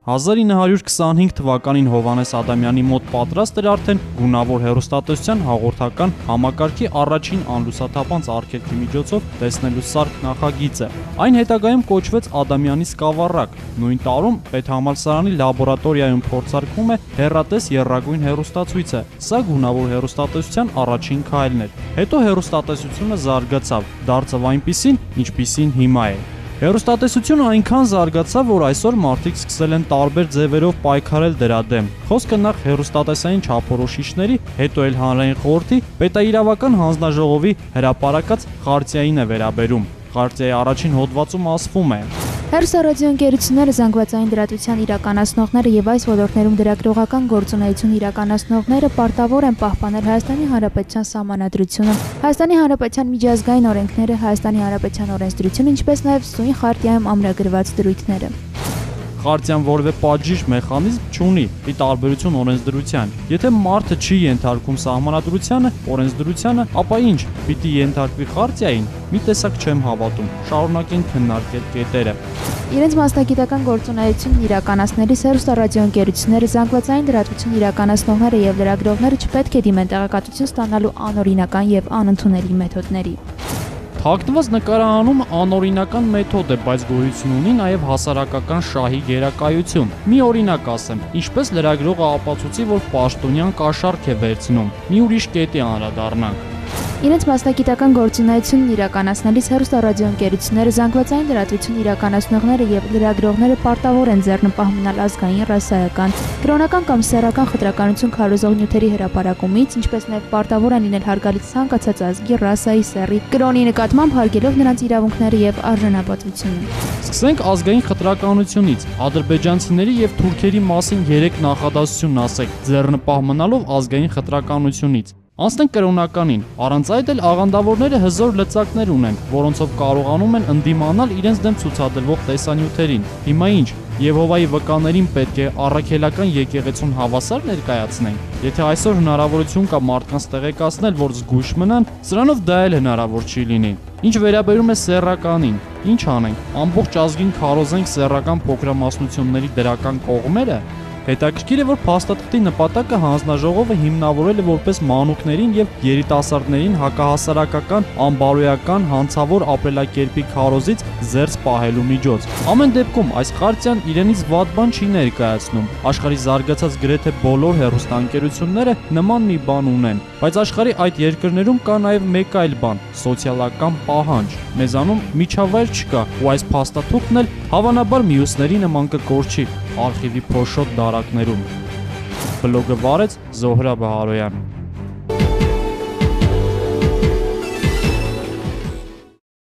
1925 թվականին Հովհաննես Ադամյանի մոտ պատրաստ էր արդեն գունավոր հեռուստատեսության հաղորդական համակարգի առաջին անլուսաթափանց արգելքի միջոցով տեսնելու սարք նախագիծը։ Այն հետագայում կոչվեց Ադամյանի սկավառակ։ Նույն տարում պետհամալսարանի լաբորատորիայում փորձարկվում է հեռատես եռագույն հեռուստացույցը։ Սա գունավոր հեռուստատեսության առաջին քայլն էր։ Հետո հեռուստատեսությունը զարգացավ, դարձավ այնպիսին, ինչպիսին հիմա է։ Հեռուստատեսությունը այնքան զարգացավ, որ այսօր մարդիկ սկսել են տարբեր ձևերով պայքարել դրա դեմ։ Խոսքը նախ հեռուստատեսային չափորոշիչների, հետո էլ հանրային խորհրդի պետաիրավական հանձնաժողովի հրապարակած խարտիային է վերաբերում։ Խարտիայի առաջին հոդվածում ասվում է. Հեռուստառադիոընկերությունները, զանգվածային լրատվության իրականացնողները եւ այս ոլորտներում լրագրողական գործունեություն իրականացնողները պարտավոր են պահպանել Հայաստանի Հանրապետության Սահմանադրությունը, Հայաստանի Հանրապետության միջազգային օրենքները, Հայաստանի Հանրապետության օրենսդրությունը, ինչպես նաեւ սույն խարտիայում ամրագրված դրույթները։ Խարտիան որևէ պատժիչ մեխանիզմ չունի՝ ի տարբերություն օրենսդրության։ Եթե մարդը չի ենթարկվում սահմանադրությանը, օրենսդրությանը, ապա ինչ, պիտի ենթարկվի խարտիային։ Մի տեսակ չեմ հավատում։ Շարունակենք քննարկել կետերը։ Իրենց մասնագիտական գործունեությունն իրականացնելիս հեռուստառադիոընկերությունները, զանգվածային լրատվություն իրականացնողները եւ լրագրողները չպետք է դիմեն տեղեկատվություն ստանալու անօրինական եւ անընդունելի մեթոդների։ Թաքնված նկարահանումը անօրինական մեթոդ է, բայց գոյություն ունի նաև հասարակական շահի գերակայություն։ Մի օրինակ ասեմ, ինչպես լրագրողը ապացուցի, որ պաշտոնյան կաշառք է վերցնում։ Մի ուրիշ կետի անդրադառնանք։ Իրենց մասնագիտական գործունեությունն իրականացնելիս հեռուստառադիոընկերությունները, զանգվածային լրատվություն իրականացնողները եւ լրագրողները պարտավոր են ձեռնպահ մնալ ազգային, ռասայական, կրոնական կամ սեռական խտրականություն քարոզող նյութերի հրապարակումից, ինչպես նաեւ պարտավոր են լինել հարգալից ցանկացած ազգի, ռասայի, սեռի, կրոնի նկատմամբ հարգելով նրանց իրավունքները եւ արժանապատվությունը։ Սկսենք ազգային խտրականությունից։ Ադրբեջանցիների եւ թուրքերի մասին 3 նախադասություն ասեք, ձեռնպահ մնալով ազգային խտրականությունից։ Անցնենք կրոնականին։ Առանց այդ էլ աղանդավորները հզոր լծակներ ունեն, որոնցով կարողանում են ընդդիմանալ իրենց դեմ ցուցադրվող տեսանյութերին։ Հիմա ինչ, Եհովայի վկաներին պետք է առաքելական եկեղեցուն հավասար ներկայացնենք։ Եթե այսօր հնարավորություն կա մարդկանց տեղեկացնել, որ զգույշ մնան, սրանով դա էլ հնարավոր չի լինի։ Ինչ վերաբերում է սեռականին, ինչ անենք։ Ամբողջ ազգին քարոզենք սեռական փոքրամասնությունների դրական կողմերը։ Հետաքրքիր է, որ փաստաթղթի նպատակը հանձնաժողովը հիմնավորել է որպես մանուկներին եւ երիտասարդներին հակահասարակական, անբարոյական, հանցավոր ապրելակերպի քարոզից զերծ պահելու միջոց։ Ամեն դեպքում այս խարտիան իրենից վատ բան չի ներկայացնում։ Աշխարհի զարգացած գրեթե բոլոր հեռուստաընկերությունները նման մի բան ունեն, բայց աշխարհի այդ երկրներում կա նաեւ մեկ այլ բան՝ սոցիալական պահանջ։ Մեզանում միջավայր չկա, ու այս փաստաթուղթն էլ հավանաբար մյուսների նման կկորչի արխիվի փոշոտ դարակներում։ Բլոգը վարեց Զոհրա Բահարոյան։